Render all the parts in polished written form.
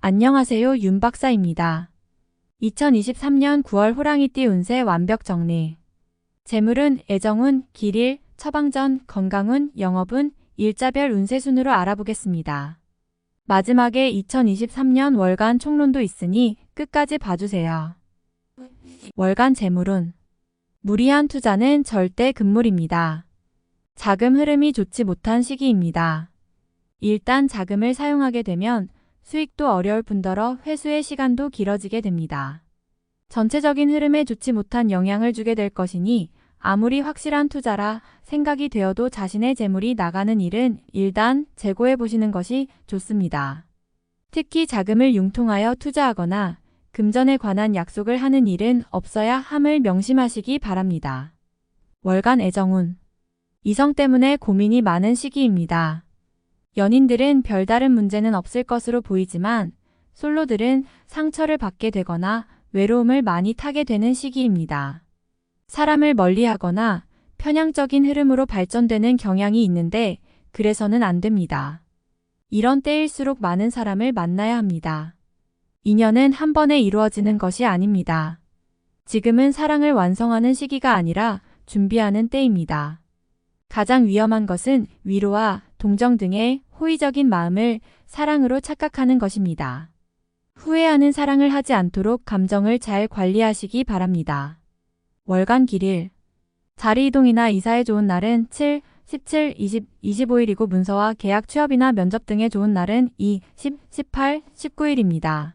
안녕하세요, 윤 박사입니다. 2023년 9월 호랑이띠 운세 완벽 정리. 재물운, 애정운, 길일, 처방전, 건강운, 영업운, 일자별 운세 순으로 알아보겠습니다. 마지막에 2023년 월간 총론도 있으니 끝까지 봐주세요. 월간 재물운. 무리한 투자는 절대 금물입니다. 자금 흐름이 좋지 못한 시기입니다. 일단 자금을 사용하게 되면 수익도 어려울 뿐더러 회수의 시간도 길어지게 됩니다. 전체적인 흐름에 좋지 못한 영향을 주게 될 것이니 아무리 확실한 투자라 생각이 되어도 자신의 재물이 나가는 일은 일단 재고해 보시는 것이 좋습니다. 특히 자금을 융통하여 투자하거나 금전에 관한 약속을 하는 일은 없어야 함을 명심하시기 바랍니다. 월간 애정운. 이성 때문에 고민이 많은 시기입니다. 연인들은 별다른 문제는 없을 것으로 보이지만 솔로들은 상처를 받게 되거나 외로움을 많이 타게 되는 시기입니다. 사람을 멀리하거나 편향적인 흐름으로 발전되는 경향이 있는데 그래서는 안 됩니다. 이런 때일수록 많은 사람을 만나야 합니다. 인연은 한 번에 이루어지는 것이 아닙니다. 지금은 사랑을 완성하는 시기가 아니라 준비하는 때입니다. 가장 위험한 것은 위로와 동정 등의 호의적인 마음을 사랑으로 착각하는 것입니다. 후회하는 사랑을 하지 않도록 감정을 잘 관리하시기 바랍니다. 월간 길일. 자리 이동이나 이사에 좋은 날은 7, 17, 20, 25일이고 문서와 계약 취업이나 면접 등에 좋은 날은 2, 10, 18, 19일입니다.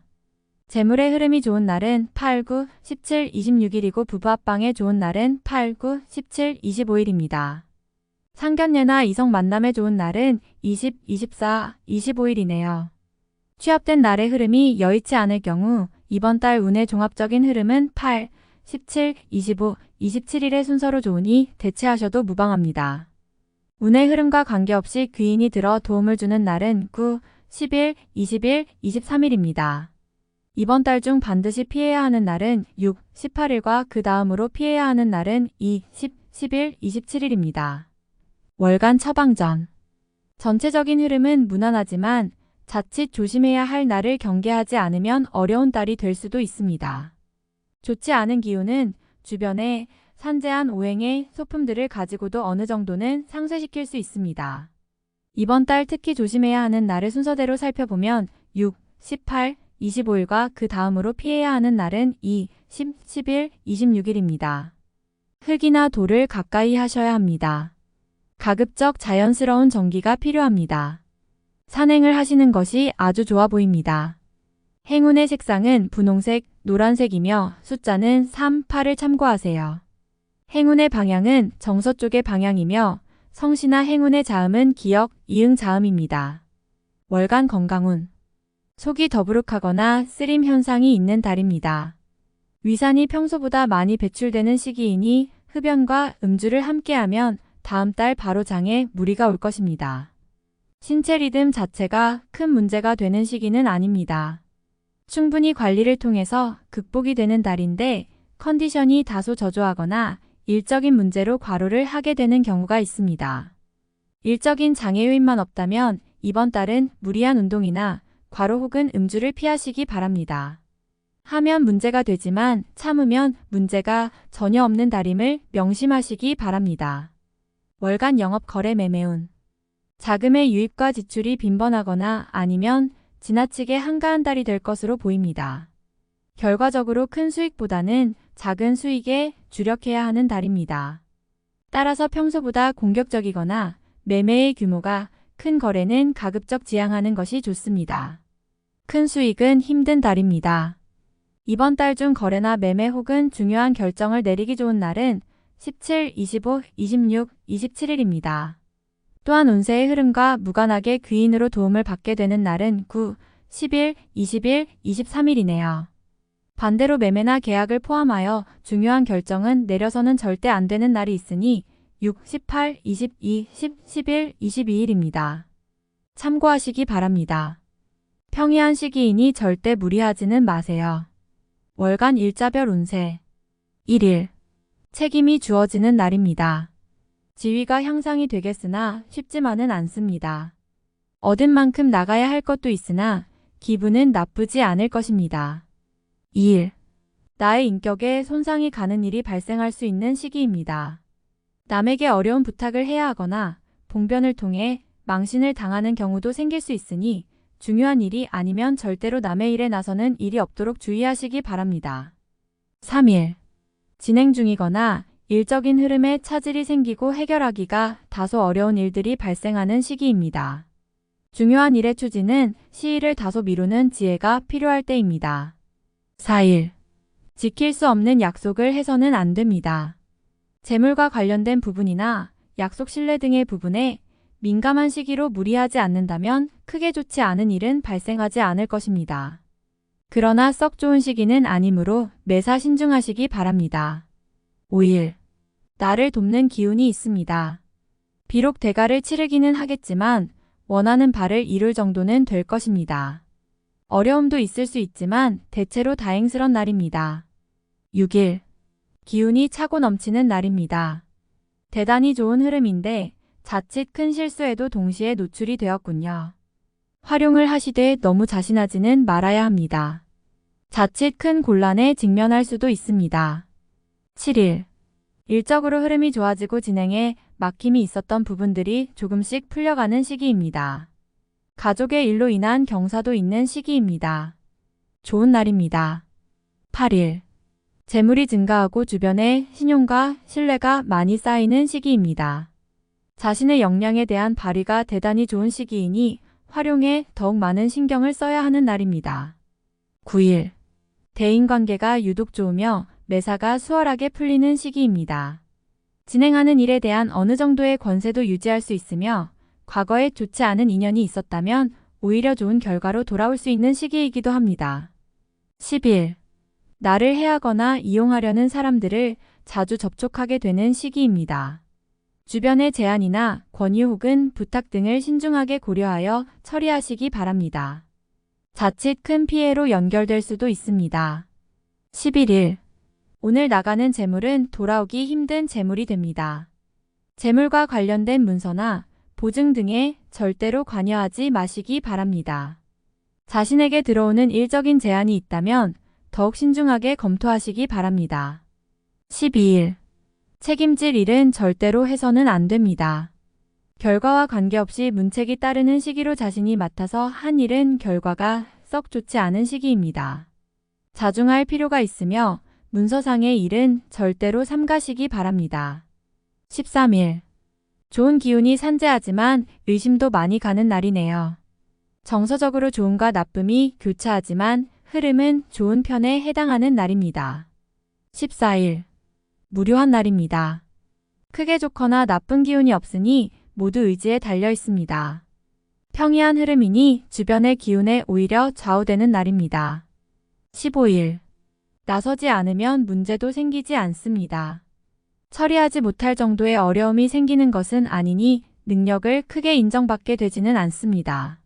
재물의 흐름이 좋은 날은 8, 9, 17, 26일이고 부부 합방에 좋은 날은 8, 9, 17, 25일입니다. 상견례나 이성 만남에 좋은 날은 20, 24, 25일이네요. 취업된 날의 흐름이 여의치 않을 경우 이번 달 운의 종합적인 흐름은 8, 17, 25, 27일의 순서로 좋으니 대체하셔도 무방합니다. 운의 흐름과 관계없이 귀인이 들어 도움을 주는 날은 9, 10일, 20일, 23일입니다. 이번 달 중 반드시 피해야 하는 날은 6, 18일과 그 다음으로 피해야 하는 날은 2, 10, 11, 27일입니다. 월간 처방전. 전체적인 흐름은 무난하지만 자칫 조심해야 할 날을 경계하지 않으면 어려운 달이 될 수도 있습니다. 좋지 않은 기운은 주변에 산재한 오행의 소품들을 가지고도 어느 정도는 상쇄시킬 수 있습니다. 이번 달 특히 조심해야 하는 날을 순서대로 살펴보면 6, 18, 25일과 그 다음으로 피해야 하는 날은 2, 10, 11, 26일입니다. 흙이나 돌을 가까이 하셔야 합니다. 가급적 자연스러운 정기가 필요합니다. 산행을 하시는 것이 아주 좋아 보입니다. 행운의 색상은 분홍색, 노란색이며 숫자는 3, 8을 참고하세요. 행운의 방향은 정서쪽의 방향이며 성씨나 행운의 자음은 기역, 이응 자음입니다. 월간 건강운. 속이 더부룩하거나 쓰림 현상이 있는 달입니다. 위산이 평소보다 많이 배출되는 시기이니 흡연과 음주를 함께하면 다음 달 바로 장에 무리가 올 것입니다. 신체 리듬 자체가 큰 문제가 되는 시기는 아닙니다. 충분히 관리를 통해서 극복이 되는 달인데 컨디션이 다소 저조하거나 일적인 문제로 과로를 하게 되는 경우가 있습니다. 일적인 장애 요인만 없다면 이번 달은 무리한 운동이나 과로 혹은 음주를 피하시기 바랍니다. 하면 문제가 되지만 참으면 문제가 전혀 없는 달임을 명심하시기 바랍니다. 월간 영업 거래 매매운. 자금의 유입과 지출이 빈번하거나 아니면 지나치게 한가한 달이 될 것으로 보입니다. 결과적으로 큰 수익보다는 작은 수익에 주력해야 하는 달입니다. 따라서 평소보다 공격적이거나 매매의 규모가 큰 거래는 가급적 지양하는 것이 좋습니다. 큰 수익은 힘든 달입니다. 이번 달 중 거래나 매매 혹은 중요한 결정을 내리기 좋은 날은 17, 25, 26, 27일입니다. 또한 운세의 흐름과 무관하게 귀인으로 도움을 받게 되는 날은 9, 10일, 20일, 23일이네요. 반대로 매매나 계약을 포함하여 중요한 결정은 내려서는 절대 안 되는 날이 있으니 6, 18, 22, 10, 11, 22일입니다. 참고하시기 바랍니다. 평이한 시기이니 절대 무리하지는 마세요. 월간 일자별 운세. 1일. 책임이 주어지는 날입니다. 지위가 향상이 되겠으나 쉽지만은 않습니다. 얻은 만큼 나가야 할 것도 있으나 기분은 나쁘지 않을 것입니다. 2일. 나의 인격에 손상이 가는 일이 발생할 수 있는 시기입니다. 남에게 어려운 부탁을 해야 하거나 봉변을 통해 망신을 당하는 경우도 생길 수 있으니 중요한 일이 아니면 절대로 남의 일에 나서는 일이 없도록 주의하시기 바랍니다. 3일. 진행 중이거나 일적인 흐름에 차질이 생기고 해결하기가 다소 어려운 일들이 발생하는 시기입니다. 중요한 일의 추진은 시일을 다소 미루는 지혜가 필요할 때입니다. 4일. 지킬 수 없는 약속을 해서는 안 됩니다. 재물과 관련된 부분이나 약속 신뢰 등의 부분에 민감한 시기로 무리하지 않는다면 크게 좋지 않은 일은 발생하지 않을 것입니다. 그러나 썩 좋은 시기는 아니므로 매사 신중하시기 바랍니다. 5일. 나를 돕는 기운이 있습니다. 비록 대가를 치르기는 하겠지만 원하는 바를 이룰 정도는 될 것입니다. 어려움도 있을 수 있지만 대체로 다행스런 날입니다. 6일. 기운이 차고 넘치는 날입니다. 대단히 좋은 흐름인데 자칫 큰 실수에도 동시에 노출이 되었군요. 활용을 하시되 너무 자신하지는 말아야 합니다. 자칫 큰 곤란에 직면할 수도 있습니다. 7일. 일적으로 흐름이 좋아지고 진행에 막힘이 있었던 부분들이 조금씩 풀려가는 시기입니다. 가족의 일로 인한 경사도 있는 시기입니다. 좋은 날입니다. 8일. 재물이 증가하고 주변에 신용과 신뢰가 많이 쌓이는 시기입니다. 자신의 역량에 대한 발휘가 대단히 좋은 시기이니 활용에 더욱 많은 신경을 써야 하는 날입니다. 9일. 대인관계가 유독 좋으며 매사가 수월하게 풀리는 시기입니다. 진행하는 일에 대한 어느 정도의 권세도 유지할 수 있으며 과거에 좋지 않은 인연이 있었다면 오히려 좋은 결과로 돌아올 수 있는 시기이기도 합니다. 10일. 나를 해하거나 이용하려는 사람들을 자주 접촉하게 되는 시기입니다. 주변의 제안이나 권유 혹은 부탁 등을 신중하게 고려하여 처리하시기 바랍니다. 자칫 큰 피해로 연결될 수도 있습니다. 11일. 오늘 나가는 재물은 돌아오기 힘든 재물이 됩니다. 재물과 관련된 문서나 보증 등에 절대로 관여하지 마시기 바랍니다. 자신에게 들어오는 일적인 제안이 있다면 더욱 신중하게 검토하시기 바랍니다. 12일. 책임질 일은 절대로 해서는 안 됩니다. 결과와 관계없이 문책이 따르는 시기로 자신이 맡아서 한 일은 결과가 썩 좋지 않은 시기입니다. 자중할 필요가 있으며 문서상의 일은 절대로 삼가시기 바랍니다. 13일. 좋은 기운이 산재하지만 의심도 많이 가는 날이네요. 정서적으로 좋음과 나쁨이 교차하지만 흐름은 좋은 편에 해당하는 날입니다. 14일. 무료한 날입니다. 크게 좋거나 나쁜 기운이 없으니 모두 의지에 달려 있습니다. 평이한 흐름이니 주변의 기운에 오히려 좌우되는 날입니다. 15일. 나서지 않으면 문제도 생기지 않습니다. 처리하지 못할 정도의 어려움이 생기는 것은 아니니 능력을 크게 인정받게 되지는 않습니다.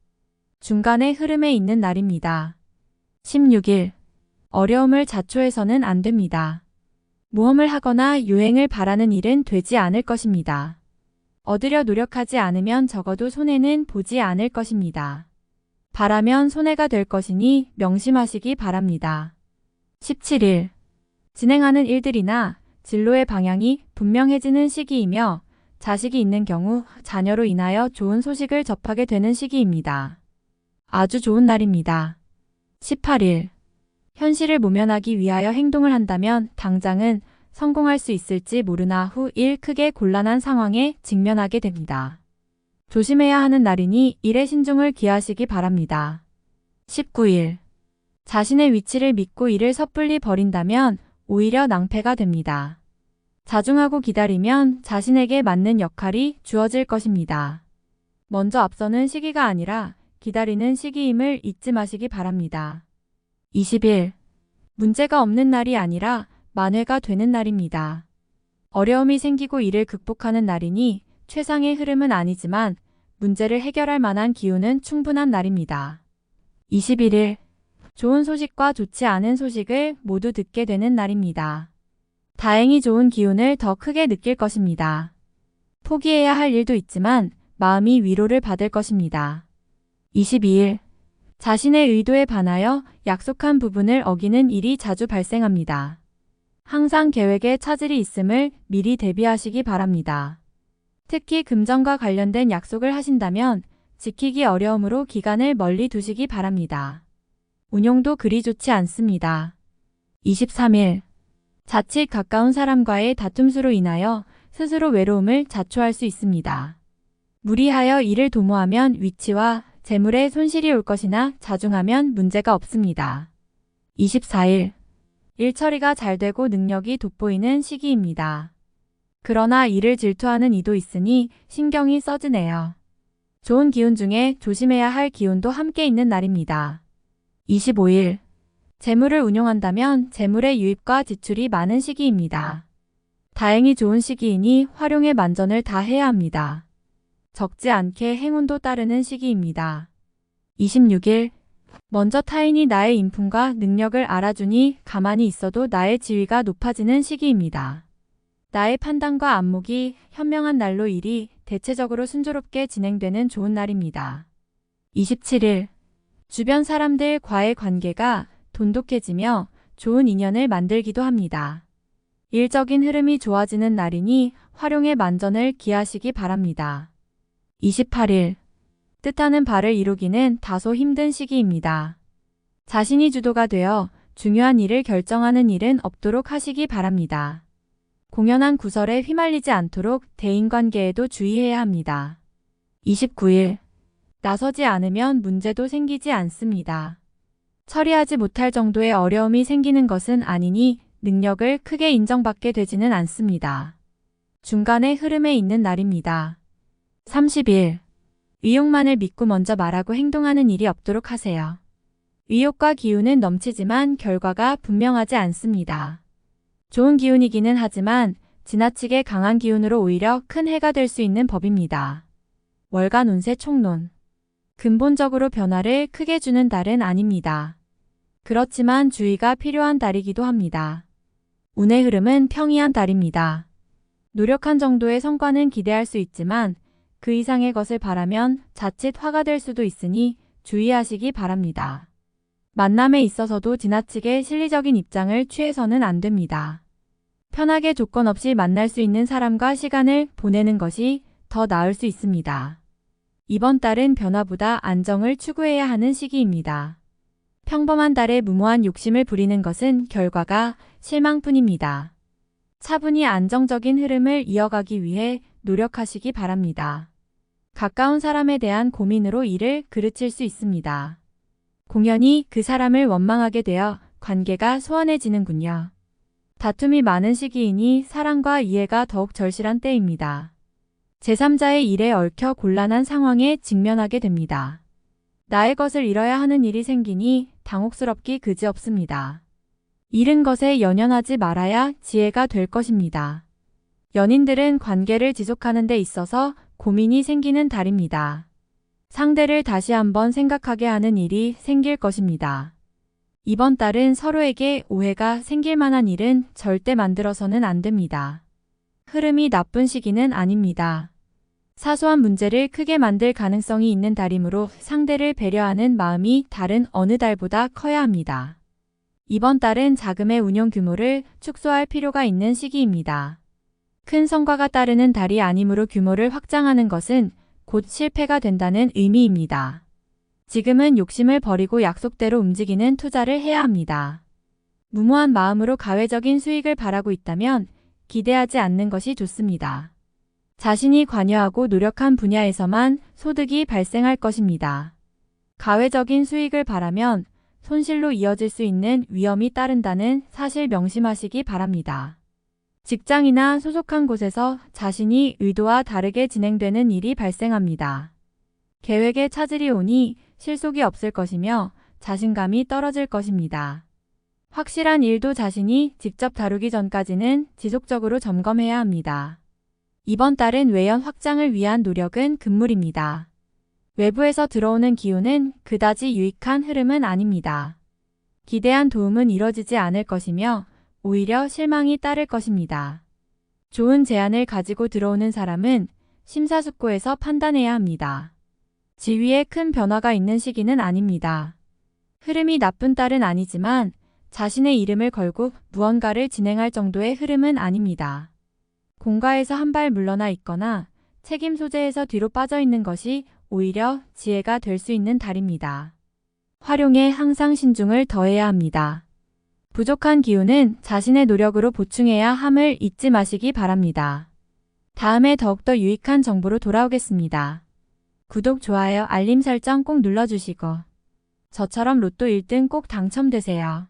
중간의 흐름에 있는 날입니다. 16일. 어려움을 자초해서는 안 됩니다. 모험을 하거나 유행을 바라는 일은 되지 않을 것입니다. 얻으려 노력하지 않으면 적어도 손해는 보지 않을 것입니다. 바라면 손해가 될 것이니 명심하시기 바랍니다. 17일. 진행하는 일들이나 진로의 방향이 분명해지는 시기이며 자식이 있는 경우 자녀로 인하여 좋은 소식을 접하게 되는 시기입니다. 아주 좋은 날입니다. 18일. 현실을 모면하기 위하여 행동을 한다면 당장은 성공할 수 있을지 모르나 후 일 크게 곤란한 상황에 직면하게 됩니다. 조심해야 하는 날이니 일에 신중을 기하시기 바랍니다. 19일. 자신의 위치를 믿고 일을 섣불리 버린다면 오히려 낭패가 됩니다. 자중하고 기다리면 자신에게 맞는 역할이 주어질 것입니다. 먼저 앞서는 시기가 아니라 기다리는 시기임을 잊지 마시기 바랍니다. 20일. 문제가 없는 날이 아니라 만회가 되는 날입니다. 어려움이 생기고 이를 극복하는 날이니 최상의 흐름은 아니지만 문제를 해결할 만한 기운은 충분한 날입니다. 21일. 좋은 소식과 좋지 않은 소식을 모두 듣게 되는 날입니다. 다행히 좋은 기운을 더 크게 느낄 것입니다. 포기해야 할 일도 있지만 마음이 위로를 받을 것입니다. 22일. 자신의 의도에 반하여 약속한 부분을 어기는 일이 자주 발생합니다. 항상 계획에 차질이 있음을 미리 대비하시기 바랍니다. 특히 금전과 관련된 약속을 하신다면 지키기 어려우므로 기간을 멀리 두시기 바랍니다. 운용도 그리 좋지 않습니다. 23일. 자칫 가까운 사람과의 다툼수로 인하여 스스로 외로움을 자초할 수 있습니다. 무리하여 일을 도모하면 위치와 재물에 손실이 올 것이나 자중하면 문제가 없습니다. 24일. 일 처리가 잘 되고 능력이 돋보이는 시기입니다. 그러나 일을 질투하는 이도 있으니 신경이 써지네요. 좋은 기운 중에 조심해야 할 기운도 함께 있는 날입니다. 25일. 재물을 운용한다면 재물의 유입과 지출이 많은 시기입니다. 다행히 좋은 시기이니 활용에 만전을 다해야 합니다. 적지 않게 행운도 따르는 시기입니다. 26일. 먼저 타인이 나의 인품과 능력을 알아주니 가만히 있어도 나의 지위가 높아지는 시기입니다. 나의 판단과 안목이 현명한 날로 일이 대체적으로 순조롭게 진행되는 좋은 날입니다. 27일. 주변 사람들과의 관계가 돈독해지며 좋은 인연을 만들기도 합니다. 일적인 흐름이 좋아지는 날이니 활용의 만전을 기하시기 바랍니다. 28일. 뜻하는 바를 이루기는 다소 힘든 시기입니다. 자신이 주도가 되어 중요한 일을 결정하는 일은 없도록 하시기 바랍니다. 공연한 구설에 휘말리지 않도록 대인관계에도 주의해야 합니다. 29일. 나서지 않으면 문제도 생기지 않습니다. 처리하지 못할 정도의 어려움이 생기는 것은 아니니 능력을 크게 인정받게 되지는 않습니다. 중간의 흐름에 있는 날입니다. 30일. 의욕만을 믿고 먼저 말하고 행동하는 일이 없도록 하세요. 의욕과 기운은 넘치지만 결과가 분명하지 않습니다. 좋은 기운이기는 하지만 지나치게 강한 기운으로 오히려 큰 해가 될 수 있는 법입니다. 월간 운세 총론. 근본적으로 변화를 크게 주는 달은 아닙니다. 그렇지만 주의가 필요한 달이기도 합니다. 운의 흐름은 평이한 달입니다. 노력한 정도의 성과는 기대할 수 있지만 그 이상의 것을 바라면 자칫 화가 될 수도 있으니 주의하시기 바랍니다. 만남에 있어서도 지나치게 실리적인 입장을 취해서는 안 됩니다. 편하게 조건 없이 만날 수 있는 사람과 시간을 보내는 것이 더 나을 수 있습니다. 이번 달은 변화보다 안정을 추구해야 하는 시기입니다. 평범한 달에 무모한 욕심을 부리는 것은 결과가 실망뿐입니다. 차분히 안정적인 흐름을 이어가기 위해 노력하시기 바랍니다. 가까운 사람에 대한 고민으로 일을 그르칠 수 있습니다. 공연히 그 사람을 원망하게 되어 관계가 소원해지는군요. 다툼이 많은 시기이니 사랑과 이해가 더욱 절실한 때입니다. 제3자의 일에 얽혀 곤란한 상황에 직면하게 됩니다. 나의 것을 잃어야 하는 일이 생기니 당혹스럽기 그지없습니다. 잃은 것에 연연하지 말아야 지혜가 될 것입니다. 연인들은 관계를 지속하는 데 있어서 고민이 생기는 달입니다. 상대를 다시 한번 생각하게 하는 일이 생길 것입니다. 이번 달은 서로에게 오해가 생길 만한 일은 절대 만들어서는 안 됩니다. 흐름이 나쁜 시기는 아닙니다. 사소한 문제를 크게 만들 가능성이 있는 달이므로 상대를 배려하는 마음이 다른 어느 달보다 커야 합니다. 이번 달은 자금의 운용 규모를 축소할 필요가 있는 시기입니다. 큰 성과가 따르는 달이 아니므로 규모를 확장하는 것은 곧 실패가 된다는 의미입니다. 지금은 욕심을 버리고 약속대로 움직이는 투자를 해야 합니다. 무모한 마음으로 가외적인 수익을 바라고 있다면 기대하지 않는 것이 좋습니다. 자신이 관여하고 노력한 분야에서만 소득이 발생할 것입니다. 가외적인 수익을 바라면 손실로 이어질 수 있는 위험이 따른다는 사실 명심하시기 바랍니다. 직장이나 소속한 곳에서 자신이 의도와 다르게 진행되는 일이 발생합니다. 계획에 차질이 오니 실속이 없을 것이며 자신감이 떨어질 것입니다. 확실한 일도 자신이 직접 다루기 전까지는 지속적으로 점검해야 합니다. 이번 달은 외연 확장을 위한 노력은 금물입니다. 외부에서 들어오는 기운은 그다지 유익한 흐름은 아닙니다. 기대한 도움은 이뤄지지 않을 것이며 오히려 실망이 따를 것입니다. 좋은 제안을 가지고 들어오는 사람은 심사숙고해서 판단해야 합니다. 지위에 큰 변화가 있는 시기는 아닙니다. 흐름이 나쁜 딸은 아니지만 자신의 이름을 걸고 무언가를 진행할 정도의 흐름은 아닙니다. 공가에서 한 발 물러나 있거나 책임 소재에서 뒤로 빠져 있는 것이 오히려 지혜가 될 수 있는 달입니다. 활용에 항상 신중을 더해야 합니다. 부족한 기운은 자신의 노력으로 보충해야 함을 잊지 마시기 바랍니다. 다음에 더욱더 유익한 정보로 돌아오겠습니다. 구독, 좋아요, 알림 설정 꼭 눌러주시고 저처럼 로또 1등 꼭 당첨되세요.